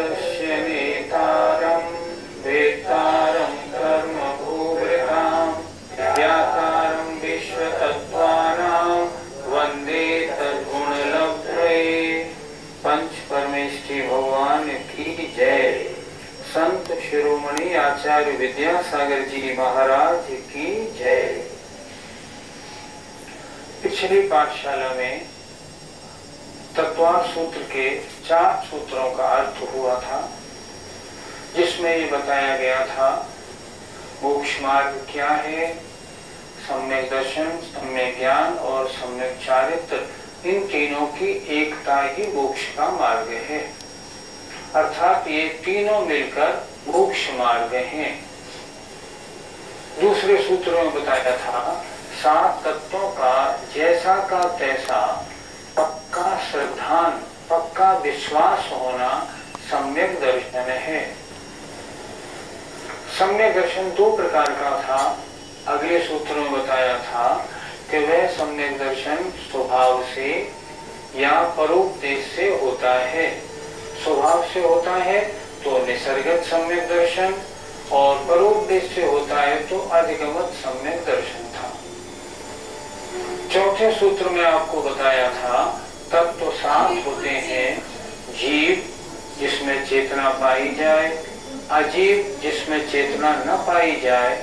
जगतस्य नेतारं वेत्तारं कर्मभूभृतां ज्ञातारं विश्वतत्त्वानां वन्दे तद्गुणलब्धये। पंच परमेष्ठी भगवान की जय। संत शिरोमणि आचार्य विद्यासागर जी महाराज की जय। पिछली पाठशाला में तत्वार्थ सूत्र के 4 सूत्रों का अर्थ हुआ था, जिसमें ये बताया गया था मोक्ष मार्ग क्या है, सम्यक दर्शन, सम्यक ज्ञान और सम्यक चारित्र, इन तीनों की एकता ही मोक्ष का मार्ग है। अर्थात ये तीनों मिलकर मोक्ष मार्ग हैं। दूसरे सूत्र में बताया था 7 तत्वों का जैसा का तैसा पक्का श्रद्धान, पक्का विश्वास होना सम्यक दर्शन है। सम्यक दर्शन 2 प्रकार का था। अगले सूत्र में बताया था कि वह सम्यक दर्शन स्वभाव से या परोपदेश से होता है। स्वभाव से होता है तो निसर्गत सम्यक दर्शन, और परोपदेश से होता है तो अधिगमत सम्यक दर्शन था। चौथे सूत्र में आपको बताया था तत्व 7 होते हैं। जीव जिसमें चेतना पाई जाए, अजीव जिसमें चेतना न पाई जाए,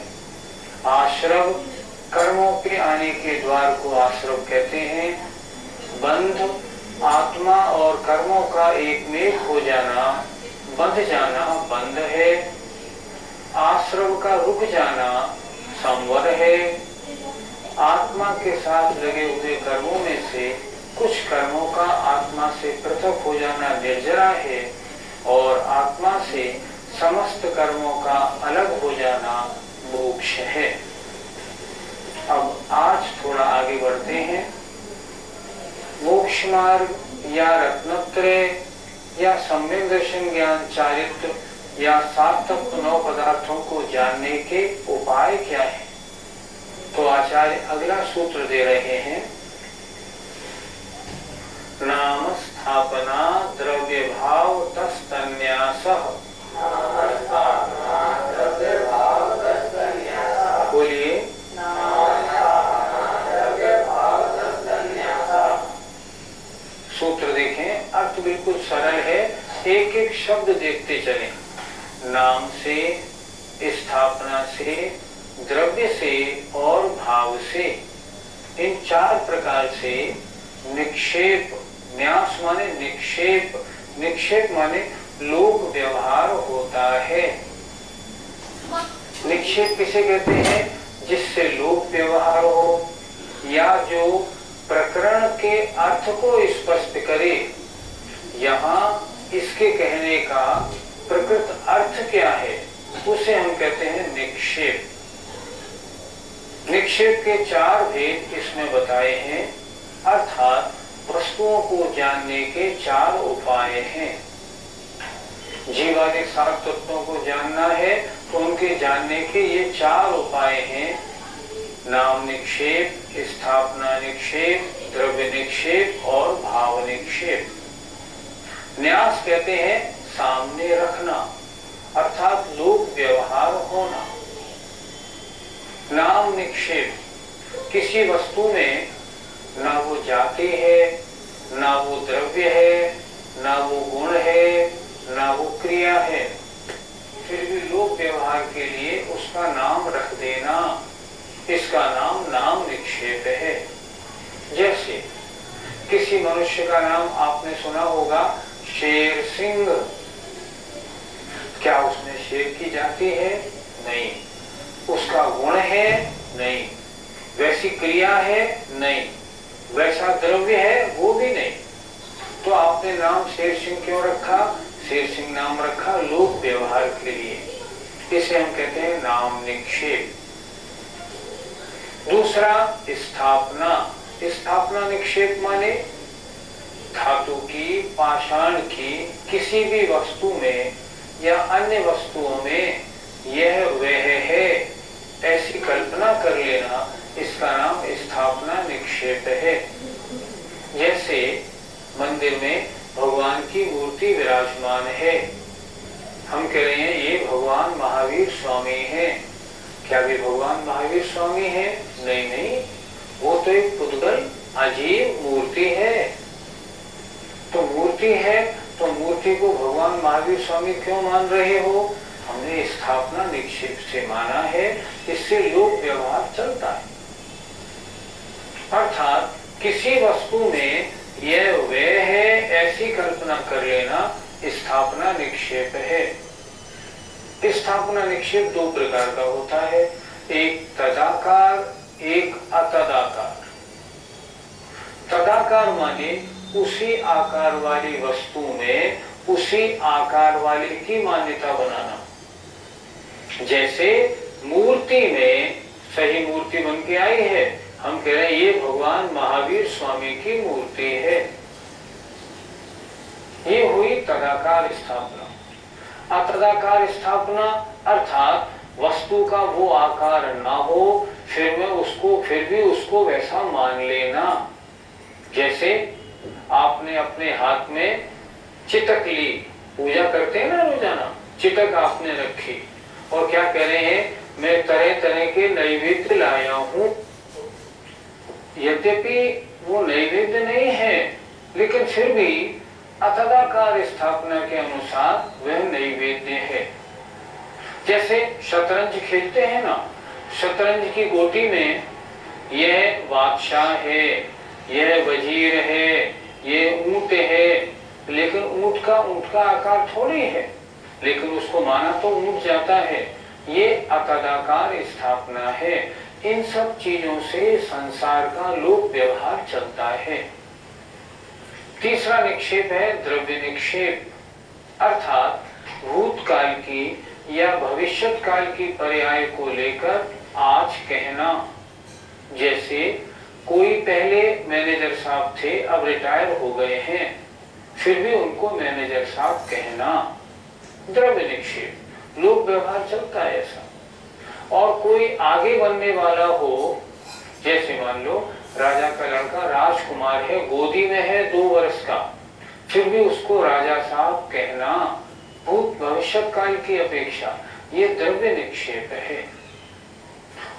आश्रव कर्मों के आने के द्वार को आश्रव कहते हैं, बंध आत्मा और कर्मों का एकमेक हो जाना, बंध जाना बंध है, आश्रव का रुक जाना संवर है, आत्मा के साथ लगे हुए कर्मों में से कुछ कर्मों का आत्मा से पृथक हो जाना निर्जरा है, और आत्मा से समस्त कर्मों का अलग हो जाना मोक्ष है। अब आज थोड़ा आगे बढ़ते हैं। मोक्ष मार्ग या रत्नत्रय या सम्यक दर्शन ज्ञान चारित्र या 7 तत्व 9 पदार्थों को जानने के उपाय क्या है? तो आचार्य अगला सूत्र दे रहे हैं। नाम स्थापना द्रव्य भाव तस्तन्यासः। बोलिए। सूत्र देखें, अर्थ बिल्कुल सरल है, एक एक शब्द देखते चलें। नाम से, स्थापना से, द्रव्य से और भाव से, इन 4 प्रकार से निक्षेप, न्यास माने निक्षेप, निक्षेप माने लोक व्यवहार होता है। निक्षेप किसे कहते हैं? जिससे लोक व्यवहार हो या जो प्रकरण के अर्थ को स्पष्ट करे। यहाँ इसके कहने का प्रकृत अर्थ क्या है, उसे हम कहते हैं निक्षेप। निक्षेप के 4 भेद इसमें बताए हैं, अर्थात वस्तुओं को जानने के 4 उपाय हैं। जीवादिक 7 तत्वों को जानना है तो उनके जानने के ये 4 उपाय हैं। नाम निक्षेप, स्थापना निक्षेप, द्रव्य निक्षेप और भाव निक्षेप। न्यास कहते हैं सामने रखना, अर्थात लोक व्यवहार होना। नाम निक्षेप, किसी वस्तु में ना वो जाति है, ना वो द्रव्य है, ना वो गुण है, ना वो क्रिया है, फिर भी लोक व्यवहार के लिए उसका नाम रख देना, इसका नाम निक्षेप है। जैसे किसी मनुष्य का नाम आपने सुना होगा शेर सिंह। क्या उसमें शेर की जाति है? नहीं। उसका गुण है? नहीं। वैसी क्रिया है? नहीं। वैसा द्रव्य है? वो भी नहीं। तो आपने नाम शेर सिंह क्यों रखा? शेर सिंह नाम रखा लोक व्यवहार के लिए। इसे हम कहते हैं नाम निक्षेप। दूसरा स्थापना। स्थापना निक्षेप माने धातु की, पाषाण की किसी भी वस्तु में या अन्य वस्तुओं में यह वह है ऐसी कल्पना कर लेना, इसका नाम स्थापना निक्षेप है। जैसे मंदिर में भगवान की मूर्ति विराजमान है, हम कह रहे हैं ये भगवान महावीर स्वामी हैं। क्या वे भगवान महावीर स्वामी हैं? नहीं नहीं, वो तो एक पुद्गल अजीब मूर्ति है। तो मूर्ति है तो मूर्ति को भगवान महावीर स्वामी क्यों मान रहे हो? हमने स्थापना निक्षेप से माना है, इससे लोक व्यवहार चलता है। अर्थात किसी वस्तु में यह वह है ऐसी कल्पना कर लेना स्थापना निक्षेप है। स्थापना निक्षेप दो प्रकार का होता है, एक तदाकार, एक अतदाकार। तदाकार माने उसी आकार वाली वस्तु में उसी आकार वाले की मान्यता बनाना। जैसे मूर्ति में सही मूर्ति बन के आई है, हम कह रहे हैं ये भगवान महावीर स्वामी की मूर्ति है। ये हुई तदाकार स्थापना। अतदाकार स्थापना अर्थात वस्तु का वो आकार ना हो, फिर भी उसको वैसा मान लेना। जैसे आपने अपने हाथ में चितक ली, पूजा करते हैं ना रोजाना, चितक आपने रखी और क्या कह रहे हैं, मैं तरह तरह के नैवेद्य लाया हूं। यद्यपि वो नैवेद्य नहीं है, लेकिन फिर भी अतदाकार स्थापना के अनुसार वह नैवेद्य है। जैसे शतरंज खेलते हैं ना, शतरंज की गोटी में यह बादशाह है, यह वजीर है, ये ऊंट है, लेकिन ऊंट का आकार थोड़ी है, लेकिन उसको माना तो ऊंट जाता है। ये अतदाकार स्थापना है। इन सब चीजों से संसार का लोक व्यवहार चलता है। तीसरा निक्षेप है द्रव्य निक्षेप, अर्थात भूतकाल की या भविष्यत काल की पर्याय को लेकर आज कहना। जैसे कोई पहले मैनेजर साहब थे, अब रिटायर हो गए हैं, फिर भी उनको मैनेजर साहब कहना, द्रव्य निक्षेप। लोक व्यवहार चलता है ऐसा। और कोई आगे बनने वाला हो, जैसे मान लो राजा का लड़का राजकुमार है, गोदी में है 2 वर्ष का, फिर भी उसको राजा साहब कहना, भूत भविष्यत काल की अपेक्षा, ये द्रव्य निक्षेप है।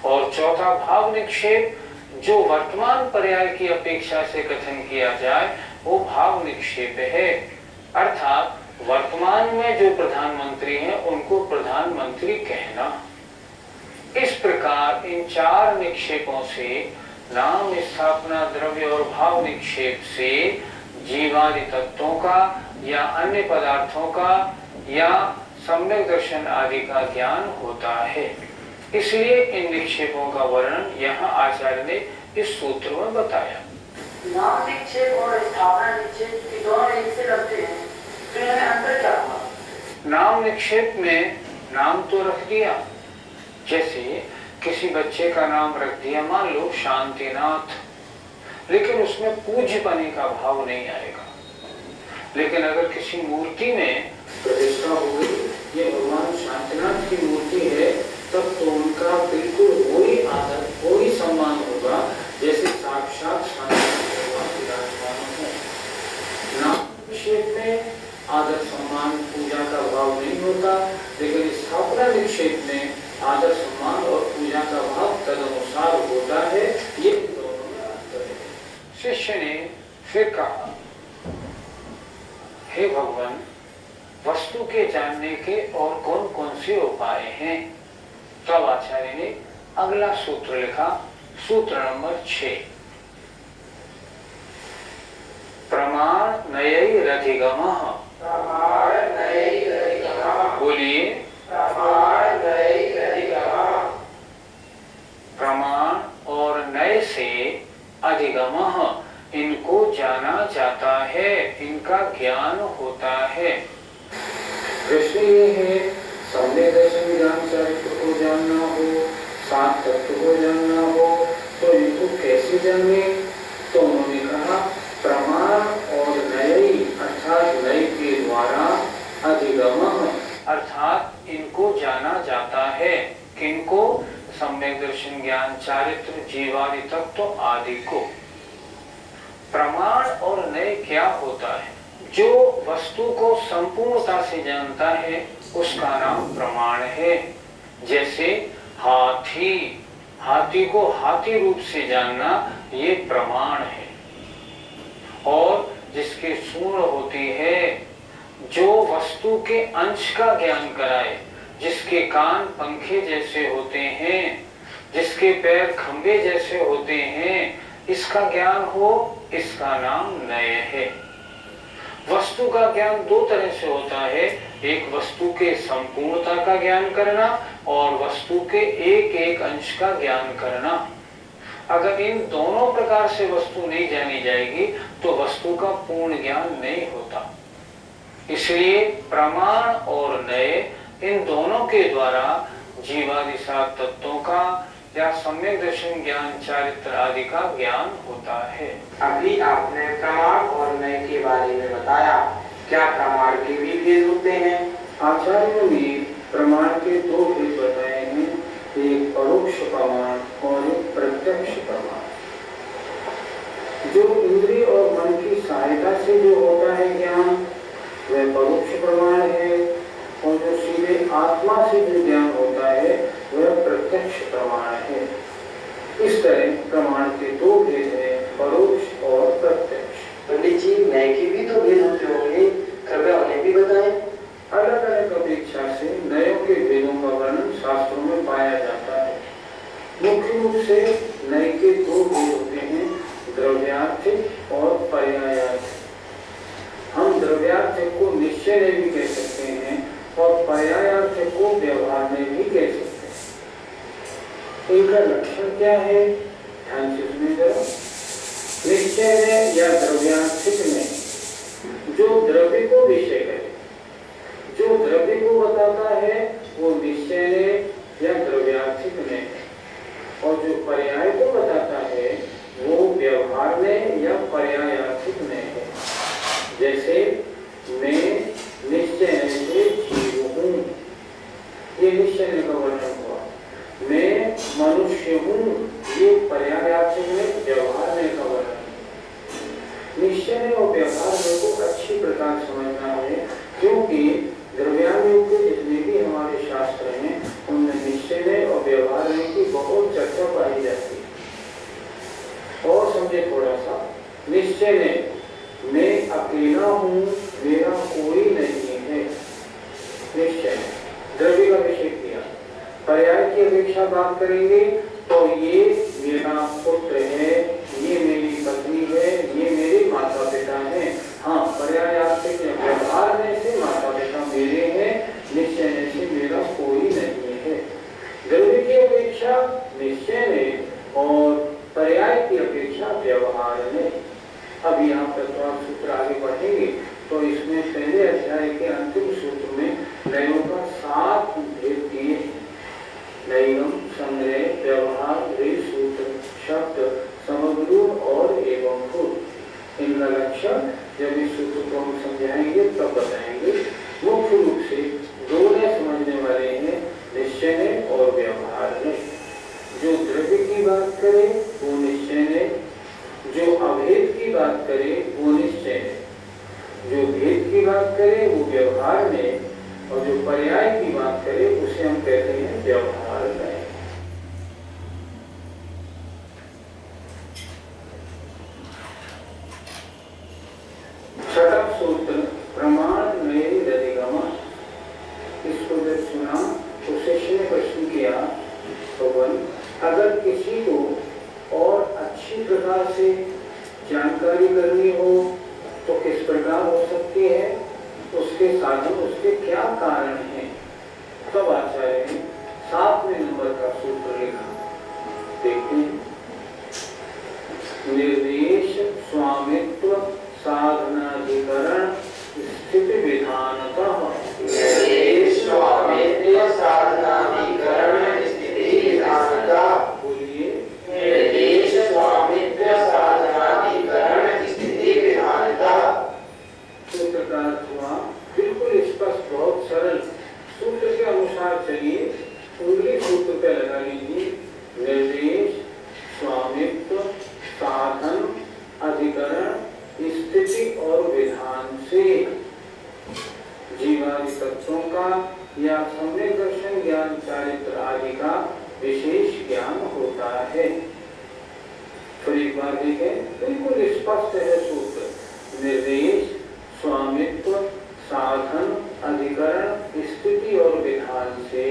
और चौथा भाव निक्षेप, जो वर्तमान पर्याय की अपेक्षा से कथन किया जाए, वो भाव निक्षेप है। अर्थात वर्तमान में जो प्रधानमंत्री हैं उनको प्रधानमंत्री कहना। इस प्रकार इन 4 निक्षेपों से, नाम, स्थापना, द्रव्य और भाव निक्षेप से जीवादि तत्वों का या अन्य पदार्थों का या सम्यक दर्शन आदि का ज्ञान होता है। इसलिए इन निक्षेपों का वर्णन यहाँ आचार्य ने इस सूत्र में बताया। नाम निक्षेप और स्थापना निक्षेप के दोनों एक से लगते हैं, तो इनमें अंतर क्या हुआ? नाम निक्षेप में नाम तो रख दिया, जैसे किसी बच्चे का नाम रख दिया, मान लो शांतिनाथ, लेकिन उसमें पूज्यपने का भाव नहीं आएगा। लेकिन अगर किसी मूर्ति में प्रतिष्ठा हो गई, ये भगवान शांतिनाथ की मूर्ति है, तब तो उनका बिल्कुल वही आदर, वही सम्मान होगा जैसे साक्षात शांतिनाथ भगवान विराजमान हो। नाम निक्षेप में आदर सम्मान पूजा का भाव नहीं होता, लेकिन स्थापना निक्षेप में आदर सम्मान और पूजा का भाव तदनुसार होता है। ये दोनों में अंतर है। शिष्य ने फिर कहा, हे भगवान, वस्तु के जानने के और कौन कौन से उपाय हैं? तब आचार्य ने अगला सूत्र लिखा, सूत्र नंबर 6, प्रमाण नयैरधिगमः। बोलिए, प्रमाण और नय से अधिगमः, इनको जाना जाता है, इनका ज्ञान होता है। प्रश्न ये है, सम्यक दर्शन ज्ञान चरित्र को जानना हो, 7 तत्व को जानना हो, तो इनको कैसे जाने? तो उन्होंने कहा, प्रमाण और नय अर्थात नय के द्वारा अधिगमः, अर्थात इनको जाना जाता है। किनको? सम्यक दर्शन ज्ञान चारित्र जीवादि तत्व आदि को। प्रमाण और नय क्या होता है? जो वस्तु को संपूर्णता से जानता है उसका नाम प्रमाण है। जैसे हाथी को हाथी रूप से जानना ये प्रमाण है। और जिसके सूंड होती है, जो वस्तु के अंश का ज्ञान कराए, जिसके कान पंखे जैसे होते हैं, जिसके पैर खंबे जैसे होते हैं, इसका ज्ञान हो, इसका नाम नय है। वस्तु का ज्ञान दो तरह से होता है, एक वस्तु के संपूर्णता का ज्ञान करना और वस्तु के एक एक अंश का ज्ञान करना। अगर इन दोनों प्रकार से वस्तु नहीं जानी जाएगी तो वस्तु का पूर्ण ज्ञान नहीं होता। इसलिए प्रमाण और नय इन दोनों के द्वारा जीवादि सात तत्वों का या सम्यक दर्शन ज्ञान चारित्र आदि का ज्ञान होता है। अभी आपने प्रमाण और नय के बारे में बताया, क्या प्रमाण के भी भेद होते हैं? आचार्यों ने प्रमाण के दो भेद बताए हैं, एक परोक्ष प्रमाण और एक प्रत्यक्ष प्रमाण। जो इंद्रिय और मन की सहायता से जो होता है ज्ञान, वह परोक्ष प्रमाण है, और जो सीधे आत्मा से जो ज्ञान होता है वह प्रत्यक्ष प्रमाण है। इस तरह प्रमाण के दो भेद हैं, परोक्ष और प्रत्यक्ष। पंडित जी, नय के भी तो भेद होते होंगे, कृपया उन्हें भी बताएं। अलग अलग अपेक्षा से नयों के भेदों का वर्णन शास्त्रों में पाया जाता है। मुख्य रूप से नय के दो भेद होते हैं, द्रव्यार्थिक और पर्यायार्थिक। हम द्रव्यार्थिक को निश्चय में भी कह सकते हैं और पर्यायार्थिक को व्यवहार में भी कह सकते हैं। इनका लक्षण क्या है, ध्यान से सुनिए जरा। निश्चय में या द्रव्यार्थिक में जो द्रव्य को विषय करे, जो द्रव्य को बताता है वो निश्चय में या द्रव्यार्थिक में, और जो पर्याय को बताता है वो व्यवहार में या पर्यायार्थिक में है। जैसे मैं निश्चय से जीव हूँ, ये निश्चय का वर्णन हुआ। मैं मनुष्य हूँ, ये पर्यायार्थिक में व्यवहार में का वर्णन। निश्चय और व्यवहार में को अच्छी प्रकार समझना है, क्योंकि द्रव्यानुयोग के जितने भी हमारे शास्त्र हैं उनमें निश्चय और व्यवहार की बहुत चर्चा पाई जाती है। और समझे थोड़ा सा, निश्चय मैं अकेला हूँ, मेरा कोई नहीं है, निश्चय द्रव्य का विषय किया। पर्याय की अपेक्षा बात करेंगे तो ये मेरा पुत्र है, ये मेरी पत्नी है, ये मेरे माता पिता हैं। हाँ, पर्यायार्थिक व्यवहार में से माता पिता मेरे हैं, निश्चय से मेरा कोई नहीं है। द्रव्य की अपेक्षा निश्चय में और पर्याय की अपेक्षा व्यवहार में। अब यहाँ तत्वार्थ सूत्र आगे बढ़ेंगे तो इसमें पहले अध्याय के अंतिम सूत्र में नयों का 7 भेद दिए। नैयम, संग्रह, व्यवहार, सूत्र, शब्द, समग्र और एवं फूल। इनका लक्षण जब इस सूत्र को हम समझाएंगे तब बताएंगे। मुख्य रूप से दो समझने वाले हैं, निश्चय और व्यवहार में। जो द्रव्य की बात करे वो निश्चय, जो अभेद की बात करे वो निश्चय, जो भेद की बात करे वो व्यवहार में, और जो पर्याय की बात करे उसे हम कहते हैं व्यवहार में। छठा सूत्र प्रमाण में अधिगम। इसको जब सुना तो शिष्य ने प्रश्न किया, भगवान अगर किसी को और अच्छी प्रकार से जानकारी करनी हो तो किस प्रकार हो सकती है, उसके साधन, उसके क्या कारण हैं। तब आचार्य ने 7वें नंबर का सूत्र लिखा, देखते हैं। निर्देश स्वामित्व साधनाधिकरण स्थिति विधानतः। निर्देश स्वामित्व साधनाधिकरण स्थिति विधानतः। बोलिए, निर्देश स्वामित्व साधनाधिकरण स्थिति विधानतः। सूत्र का अर्थ हुआ बिल्कुल स्पष्ट, बहुत सरल। सूत्र के अनुसार चलिए, उंगली सूत्र पे लगा लीजिए। निर्देश, स्वामित्व, साधन, अधिकरण, स्थिति और विधान से जीवादि तत्वों का या सम्यक दर्शन ज्ञान चारित्र आदि का विशेष ज्ञान होता है। फिर एक बार देखें, बिल्कुल स्पष्ट है सूत्र। निर्देश, स्वामित्व, साधन, अधिकरण, स्थिति और विधान से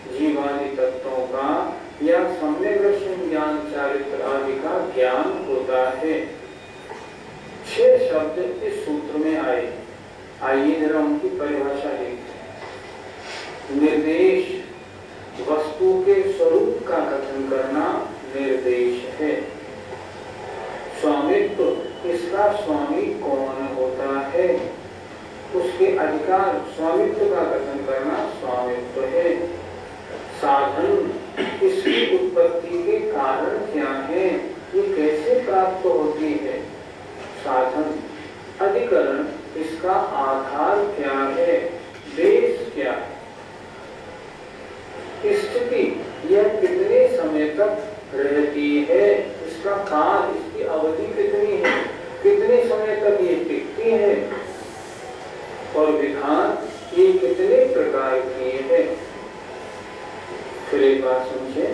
जीवादि तत्वों का या सम्यक दर्शन ज्ञान चारित्र आदि का ज्ञान होता है। 6 शब्द इस सूत्र में आए। आइए जरा उनकी परिभाषा देखते हैं। निर्देश, वस्तु के स्वरूप का कथन करना निर्देश है। स्वामित्व, इसका स्वामी कौन होता है, उसके अधिकार स्वामित्व का कथन करना स्वामित्व है। साधन, इसकी उत्पत्ति के कारण क्या है, ये कैसे प्राप्त होती है, साधन। अधिकरण, इसका आधार क्या है, बेस क्या है। स्थिति, यह कितने समय तक रहती है, इसका काल, इसकी अवधि कितनी है, कितने समय तक ये टिकती है। और विधान, ये कितने प्रकार की है। फिर एक बात समझे,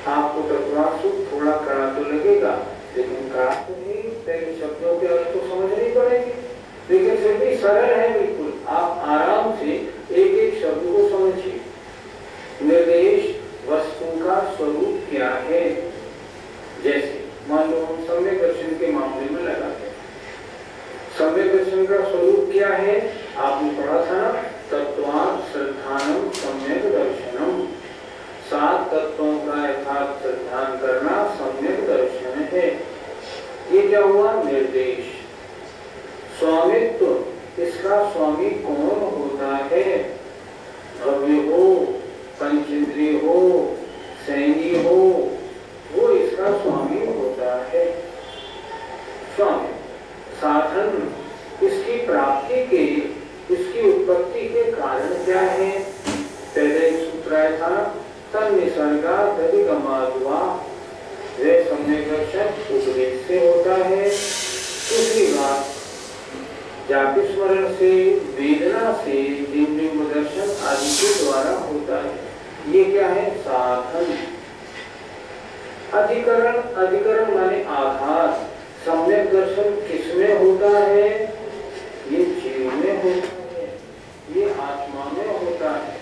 आपको तत्वासु थोड़ा कड़ा तो लगेगा, लेकिन कड़ा तो नहीं, पहले शब्दों के अर्थ तो समझनी पड़ेगी, लेकिन फिर भी सरल है बिल्कुल। आप आराम से एक एक शब्द को समझिए। निर्देश, वस्तु का स्वरूप क्या है। जैसे मान लो हम सम्यक दर्शन के मामले में लगाते हैं। सम्यक दर्शन का स्वरूप क्या है, आपने पढ़ा था ना, तत्वात् श्रद्धानम सम्यक दर्शनम। 7 तत्वों का यथार्थ श्रद्धान करना सम्यक दर्शन है। ये क्या हुआ, निर्देश। स्वामित्व, इसका स्वामी कौन होता है, भव्य हो, पंचेंद्रिय हो, सैनी हो, वो इसका स्वामी होता है, स्वामी। साधन, इसकी प्राप्ति के, इसकी उत्पत्ति के कारण क्या है। पहले एक सूत्र आया था, तन निसर्गात् अधिगमाद्वा, वे सम्यक दर्शन उपदेश से होता है। दूसरी बात, जाति स्मरण से, वेदना से, इंद्रिय दर्शन आदि के द्वारा होता है। ये क्या है, साधन। अधिकरण, अधिकरण माने आधार। सम्यक दर्शन किसमें होता है, ये जीव में होता है, ये आत्मा में होता है।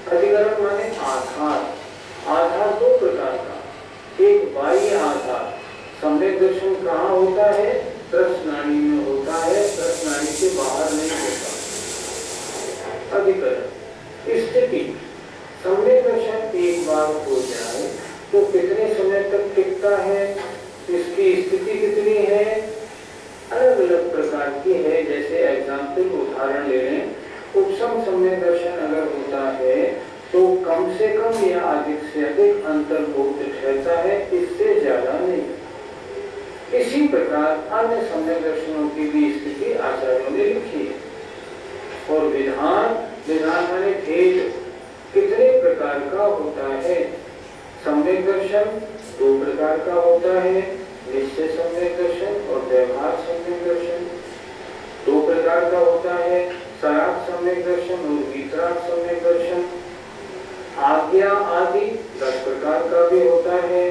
अधिकरण माने आधार। आधार 2 प्रकार का, एक बाह्य आधार। सम्यक दर्शन कहाँ होता है, रसनाड़ी में होता है, रसनाड़ी से बाहर नहीं होता। अधिकरण। स्थिति, सम्यक दर्शन एक बार हो जाए तो कितने समय तक टिकता है, इसकी स्थिति कितनी है, अलग अलग प्रकार की है। जैसे एग्जाम्पल उदाहरण ले लें, उपसम सम्यक दर्शन अगर होता है तो कम से कम या अधिक से अधिक अंतर्भुक्त रहता है, इससे ज्यादा नहीं। इसी प्रकार अन्य सम्यक दर्शनों की भी स्थिति आचार्यों ने लिखी है। और विधान, विधान माने भेद, कितने प्रकार का होता है। सम्यक दर्शन 2 प्रकार का होता है, निश्चय सम्यक दर्शन और व्यवहार सम्यक दर्शन। 2 प्रकार का होता है, सराग सम्यक दर्शन और वितराग सम्यक दर्शन। आज्ञा आदि 10 प्रकार का भी होता है।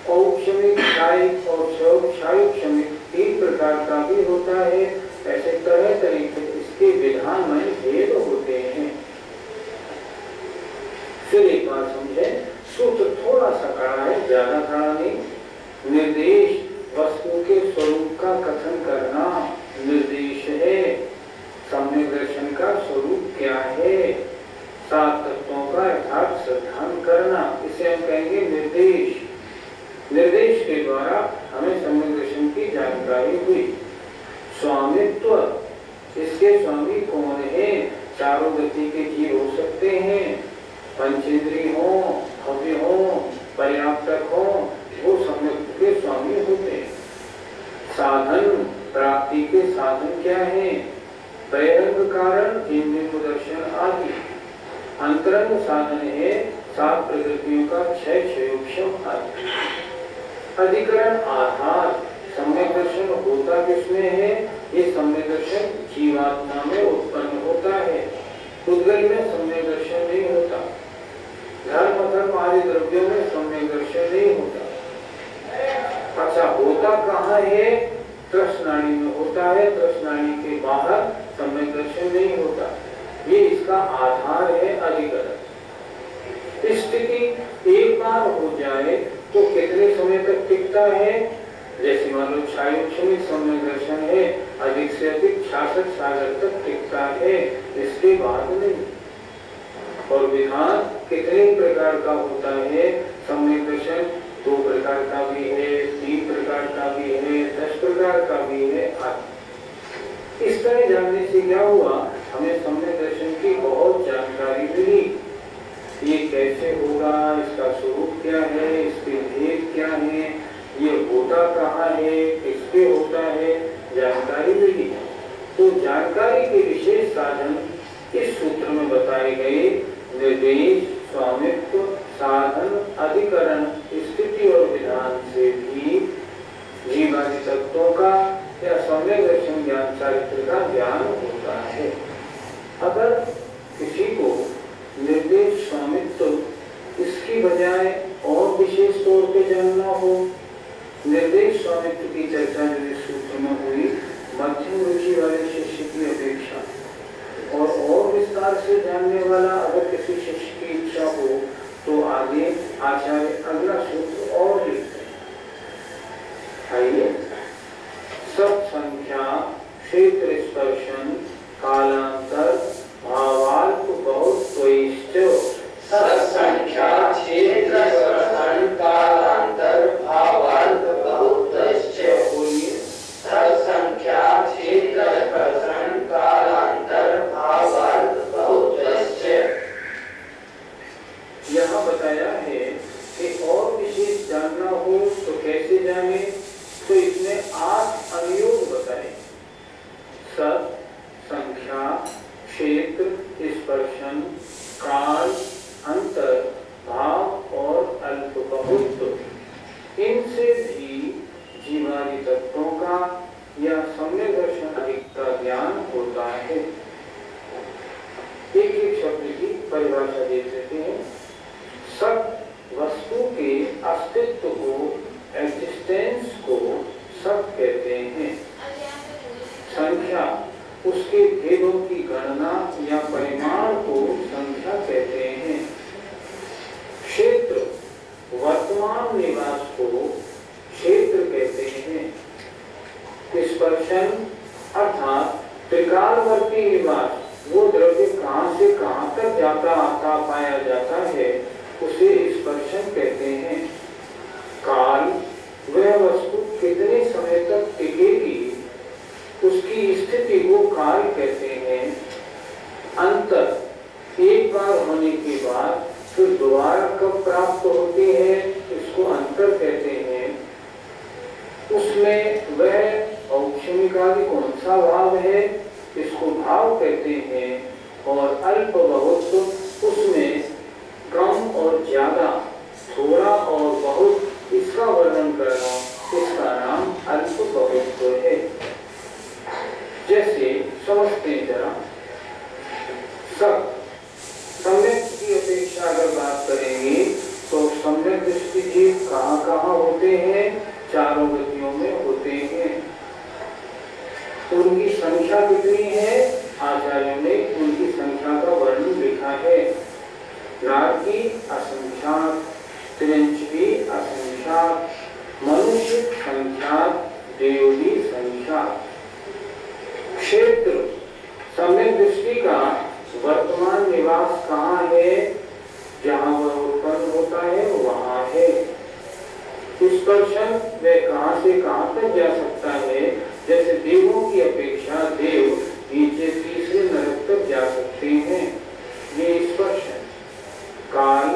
औपशमिक, शायिक और क्षौक्षायिक 3 प्रकार का भी होता है। ऐसे तरह तरह के इसके विधान में भेद होते हैं। फिर एक बात समझे, सूत्र थोड़ा सा कड़ा है, ज्यादा कड़ा नहीं। निर्देश, वस्तु के स्वरूप का कथन करना निर्देश है। सम्यक दर्शन का स्वरूप क्या है, 7 तत्वों का यथार्थ श्रद्धान करना, इसे हम कहेंगे निर्देश। निर्देश के द्वारा हमें सम्यक दर्शन की जानकारी हुई। स्वामित्व, इसके स्वामी कौन है, चारों गति के जीव हो सकते हैं, पंचेंद्रिय हो, भव्य हो, पर्याप्तक हो, वो सम्यक के स्वामी होते हैं। साधन, प्राप्ति के साधन क्या है, बहिरंग कारण, इंद्रिय दर्शन आदि। अंतरंग साधन है 7 प्रकृतियों का क्षय, क्षयोक्षम आदि। अधिकरण, आधार, सम्यक दर्शन होता किसमें है, ये सम्यक दर्शन जीवात्मा में होता पुद्गल में सम्यक दर्शन नहीं होता, धर्म धर्म आदि द्रव्यों में सम्यक दर्शन नहीं होता। अच्छा, होता कहाँ है? तृष्णाणी में होता है, तृष्णाणी के बाहर सम्यक दर्शन नहीं होता। ये इसका आधार है अधिकरण। स्थिति एक बार हो जाए तो कितने समय तक टिकता है? जैसे मान लो छायोक्ष में सम्यक दर्शन है, अधिक से अधिक 66 सागर तक टिकता है, इसके बाद नहीं। और विधान कितने प्रकार का होता है? सम्यक दर्शन 2 प्रकार का भी है, 3 प्रकार का भी है, 10 प्रकार का भी है आदि। इस तरह जानने से क्या हुआ? हमें सम्यक दर्शन की बहुत जानकारी मिली। ये कैसे होगा, इसका स्वरूप क्या है, इसके भेद क्या है, ये होता कहाँ है, किसपे होता है, जानकारी मिली। तो जानकारी के विशेष साधन इस सूत्र में बताए गए निर्देश, स्वामित्व, साधन, अधिकरण, स्थिति और विधान से भी जीवादि तत्वों का या सम्यक दर्शन ज्ञान चारित्र का ज्ञान होता है। अगर किसी को निर्देश, स्वामित्व इसकी बजाय और विशेष तौर पे जानना हो, निर्देश स्वामित्व की चर्चा जो इस सूत्र में हुई मध्यम रुचि वाले शिष्य की अपेक्षा, और विस्तार से जानने वाला अगर किसी शिष्य की इच्छा हो तो आगे आचार्य अगला सूत्र और लिखते हैं। आइए, सब संख्या, क्षेत्र स्पर्शन, कालांतर, भावाल्प बहुत संख्या, क्षेत्र स्पर्शन, कालांतर, भावाल्प बहुत बोलिए। संख्या, क्षेत्र स्पर्शन, कालांतर, भावाल्प बहुत। यहाँ बताया है कि और विशेष जानना हो तो कैसे जाने? तो इसमें 8 अनुयोग बताए। सत, संख्या, क्षेत्र, स्पर्शन, काल, अंतर, भाव और अल्प बहुत, इनसे भी जीवादि तत्वों का या सम्यक दर्शन अधिक का ज्ञान होता है। एक एक शब्द की परिभाषा दे देते हैं। सत वस्तु के अस्तित्व को, एग्जिस्टेंस को सत कहते हैं। संख्या उसके भेदों की गणना या परिमाण को संख्या कहते हैं। क्षेत्र वर्तमान निवास को क्षेत्र कहते हैं। स्पर्शन अर्थात त्रिकालवर्ती निवास, वो द्रव्य कहाँ से कहाँ तक जाता आता पाया जाता है, उसे स्पर्शन कहते हैं। काल वह वस्तु कितने समय तक टिकेगी, उसकी स्थिति को काल कहते हैं। अंतर एक बार होने के बाद फिर दोबारा कब प्राप्त होती है, इसको अंतर कहते हैं। उसमें वह औक्षणिकादि कौन सा भाव है, इसको भाव कहते हैं। और अल्प बहुत, उसमें कम और ज्यादा, थोड़ा और बहुत, इसका वर्णन करना, इसका नाम अल्प बहुत है। जैसे समझते हैं जरा, सब सम्यक की अपेक्षा अगर बात करेंगे तो सम्यक दृष्टि जीव कहाँ कहाँ होते हैं? 4 गतियों में होते हैं। उनकी संख्या कितनी है? आचार्यों ने उनकी संख्या का वर्णन लिखा है। नारकी असंख्यात, त्रिंचवी असंख्यात, मनुष्य संख्यात, देवदी संख्यात। क्षेत्र सम्यक दृष्टि का वर्तमान निवास कहाँ है? जहाँ वह उत्पन्न होता है वहाँ है। स्पर्शन वह कहाँ से कहाँ तक जा सकता है? जैसे देवों की अपेक्षा देव नीचे तीसरे नरक तक जा सकते हैं, ये स्पर्शन। काल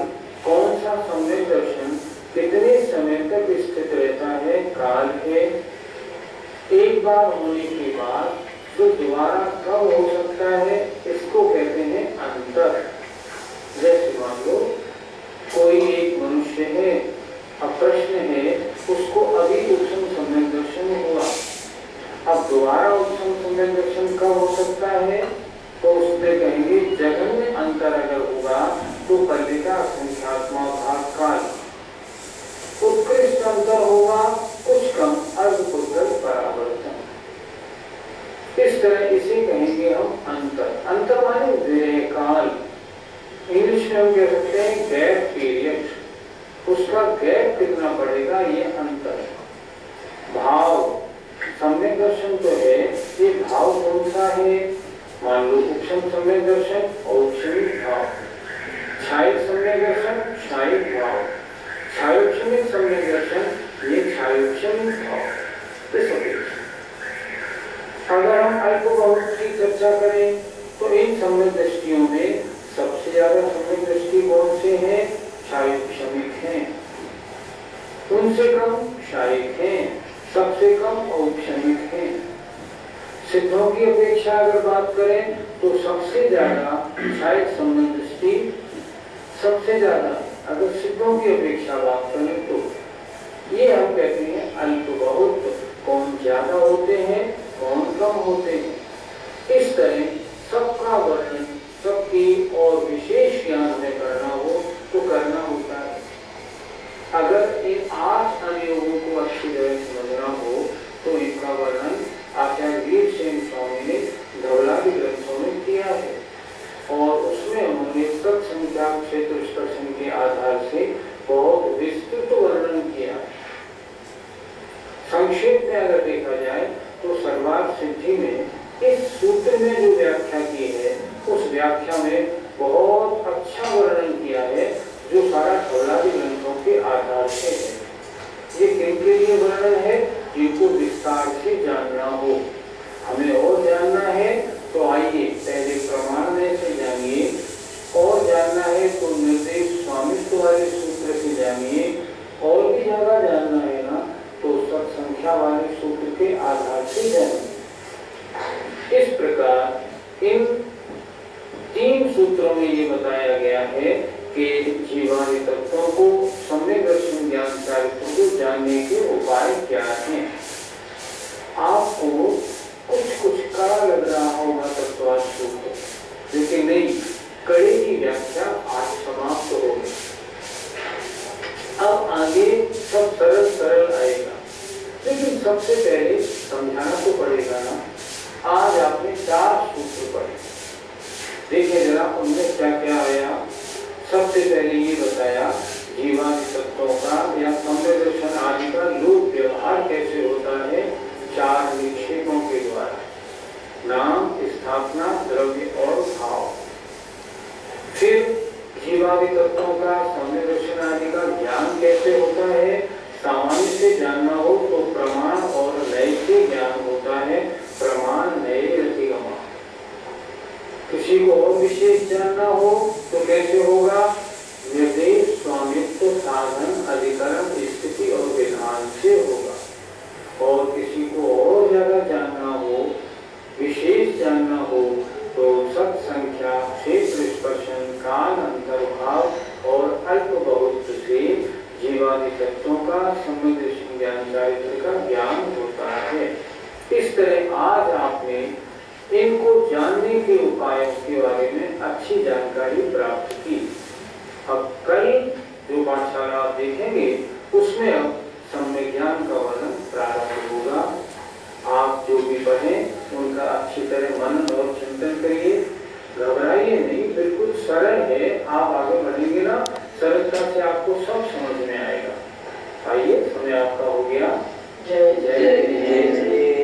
कौन सा सम्यक दर्शन कितने समय तक स्थित रहता है, काल है। एक बार होने के बाद तो दोबारा कब हो सकता है, इसको कहते हैं अंतर। जैसे मान लो कोई एक मनुष्य है, अब प्रश्न है उसको अभी उत्तम सम्यक दर्शन हुआ, अब दोबारा उत्तम सम्यक दर्शन कब हो सकता है? तो उसमें कहेंगे जगन अंतर अगर होगा तो कल्पिता संख्यात्मक भाग काल। उत्कृष्ट अंतर होगा कुछ कम अर्धपुद्गल परावर्तन। इस तरह इसे कहेंगे हम अंतर। अंतर माने विरह काल। इंग्लिश में हम कह सकते हैं गैप पीरियड। उसका गैप कितना पड़ेगा, ये अंतर। भाव सम्यक दर्शन तो है, ये भाव कौन सा है? मान लो उपशम सम्यक दर्शन, औक्षणिक भाव। छायिक सम्यक दर्शन, छायिक भाव। छायोक्षणिक सम्यक दर्शन, ये छायोक्षणिक भाव। अगर हम अल्प बहुत की चर्चा करें तो इन सम्यक दृष्टियों में सबसे ज्यादा सम्यक दृष्टि कौन से हैं? छायोक्षणिक हैं। उनसे कम क्षायिक हैं, सबसे कम औक्षणिक हैं। सिद्धों की अपेक्षा अगर बात करें तो सबसे ज्यादा क्षायिक सम्यक दृष्टि, सबसे ज्यादा अगर सिद्धों की अपेक्षा बात करें तो ये हम कहते हैं अल्प बहुत। कौन ज्यादा होते हैं, कौन कम होते हैं। इस तरह सबका वर्णन सबकी और विशेष ज्ञान में करना हो तो करना होता है। अगर इन 8 अनुयोगों को अच्छी तरह समझना हो तो इनका वर्णन आचार्य वीरसेन स्वामी ने धवलादी ग्रंथों में किया है और उसमें उन्होंने तत्संख्या क्षेत्र स्पर्शन के आधार से बहुत विस्तृत वर्णन किया। संक्षेप में अगर देखा जाए तो सर्वार्थ सिद्धि में इस सूत्र में जो व्याख्या की है उस व्याख्या में बहुत अच्छा वर्णन किया है जो सारा धवलादी ग्रंथों के आधार से है। ये किनके लिए वर्णन है? जिनको विस्तार से जानना हो। हमें और जानना है तो आइए पहले प्रमाण में से जानिए, और जानना है तो निर्देश स्वामित्व वाले सूत्र से जानिए, और भी ज्यादा जानना है ना तो सत्संख्या वाले सूत्र के आधार से जानिए। इस प्रकार इन 3 सूत्रों में ये बताया गया है कि जीवादि तत्वों को सम्यक दर्शन ज्ञान चारित्रों को जानने के उपाय क्या हैं। आपको कुछ कड़ा लग रहा होगा तत्वार्थ सूत्र, लेकिन नहीं, कड़े की व्याख्या आज समाप्त हो गई। अब आगे सब सरल सरल आएगा, लेकिन सबसे पहले समझाना तो पड़ेगा ना। आज आपने 4 सूत्र पढ़े, देखिए जरा उनमें क्या क्या आया। सबसे पहले ये बताया जीवादि तत्वों का या सम्यक दर्शन आदि का लोक व्यवहार कैसे होता है। 4 निक्षेपों के द्वारा, नाम, स्थापना, द्रव्य और भाव। फिर जीवादि तत्वों का सम्यक दर्शन आदि का ज्ञान कैसे होता है। सामान्य से जानना हो तो प्रमाण और लय से ज्ञान होता है। प्रमाण लय रतिगमा। किसी को और विशेष जानना हो तो कैसे होगा। निर्देश स्वामित्व साधन अधिकरण स्थिति और विधान से होगा। और किसी को और ज्यादा जानना हो, विशेष जानना हो तो सत्संख्या क्षेत्र स्पर्शन काल अंतर्भाव और अल्प बहुत से जीवादि तत्वों का सम्यक दर्शन ज्ञान चारित्र का ज्ञान होता है। इस तरह आज आपने इनको जानने के उपायों के बारे में अच्छी जानकारी प्राप्त की। अब कल जो पाठशाला आप देखेंगे उसमें अब सम्यक ज्ञान का वर्णन प्रारंभ होगा। आप जो भी पढ़ें उनका अच्छी तरह मनन और चिंतन करिए। घबराइए नहीं, बिल्कुल सरल है। आप आगे बढ़ेंगे ना, सरलता से आपको सब समझ में आएगा। आइए, समय आपका हो गया। जय जय।